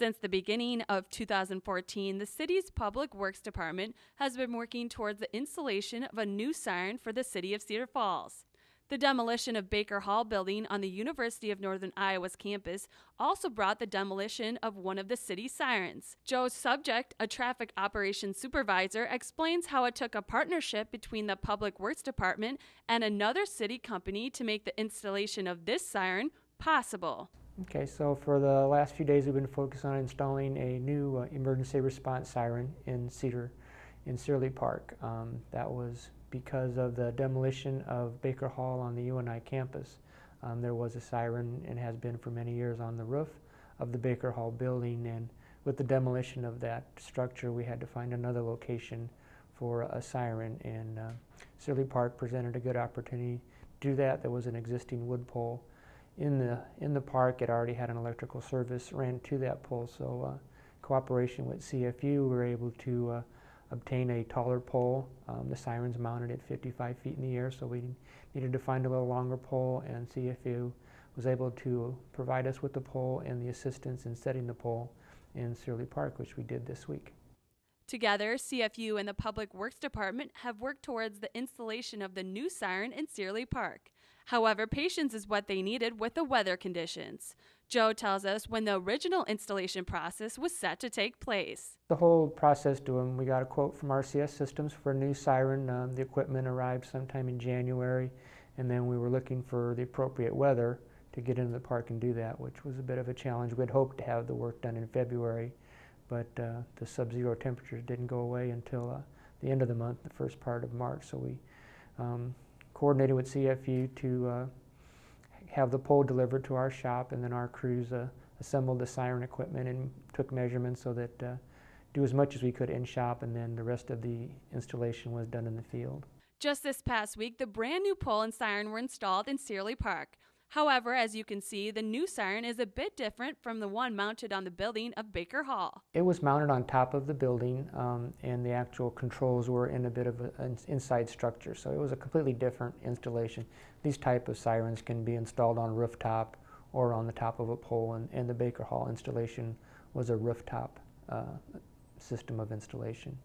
Since the beginning of 2014, the city's Public Works Department has been working towards the installation of a new siren for the city of Cedar Falls. The demolition of Baker Hall building on the University of Northern Iowa's campus also brought the demolition of one of the city's sirens. Joe Subject, a traffic operations supervisor, explains how it took a partnership between the Public Works Department and another city company to make the installation of this siren possible. Okay, so for the last few days we've been focused on installing a new emergency response siren in Seerley Park. That was because of the demolition of Baker Hall on the UNI campus. There was a siren, and has been for many years, on the roof of the Baker Hall building, and with the demolition of that structure we had to find another location for a siren, and Seerley Park presented a good opportunity to do that. There was an existing wood pole in the park. It already had an electrical service ran to that pole, so cooperation with CFU, we were able to obtain a taller pole. The siren's mounted at 55 feet in the air, so we needed to find a little longer pole, and CFU was able to provide us with the pole and the assistance in setting the pole in Seerley Park, which we did this week. Together, CFU and the Public Works Department have worked towards the installation of the new siren in Seerley Park. However, patience is what they needed with the weather conditions. Joe tells us when the original installation process was set to take place. The whole process we got a quote from RCS Systems for a new siren. The equipment arrived sometime in January, and then we were looking for the appropriate weather to get into the park and do that, which was a bit of a challenge. We'd hoped to have the work done in February, but the sub-zero temperatures didn't go away until the end of the month, the first part of March. So we coordinated with CFU to have the pole delivered to our shop, and then our crews assembled the siren equipment and took measurements so that do as much as we could in shop, and then the rest of the installation was done in the field. Just this past week, the brand new pole and siren were installed in Seerley Park. However, as you can see, the new siren is a bit different from the one mounted on the building of Baker Hall. It was mounted on top of the building, and the actual controls were in a bit of an inside structure, so it was a completely different installation. These type of sirens can be installed on a rooftop or on the top of a pole, and the Baker Hall installation was a rooftop system of installation.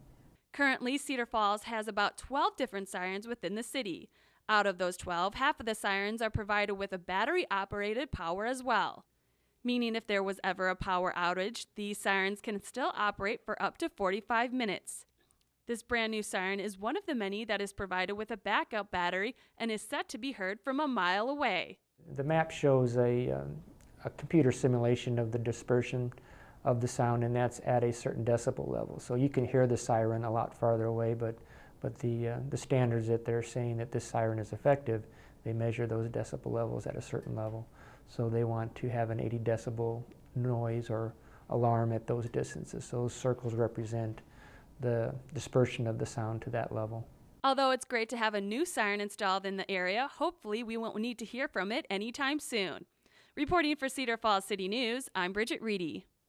Currently, Cedar Falls has about 12 different sirens within the city. Out of those 12, half of the sirens are provided with a battery-operated power as well, meaning if there was ever a power outage, these sirens can still operate for up to 45 minutes. This brand new siren is one of the many that is provided with a backup battery and is set to be heard from a mile away. The map shows a computer simulation of the dispersion of the sound, and that's at a certain decibel level. So you can hear the siren a lot farther away, but the standards that they're saying that this siren is effective, they measure those decibel levels at a certain level. So they want to have an 80 decibel noise or alarm at those distances. So those circles represent the dispersion of the sound to that level. Although it's great to have a new siren installed in the area, hopefully we won't need to hear from it anytime soon. Reporting for Cedar Falls City News, I'm Bridget Reedy.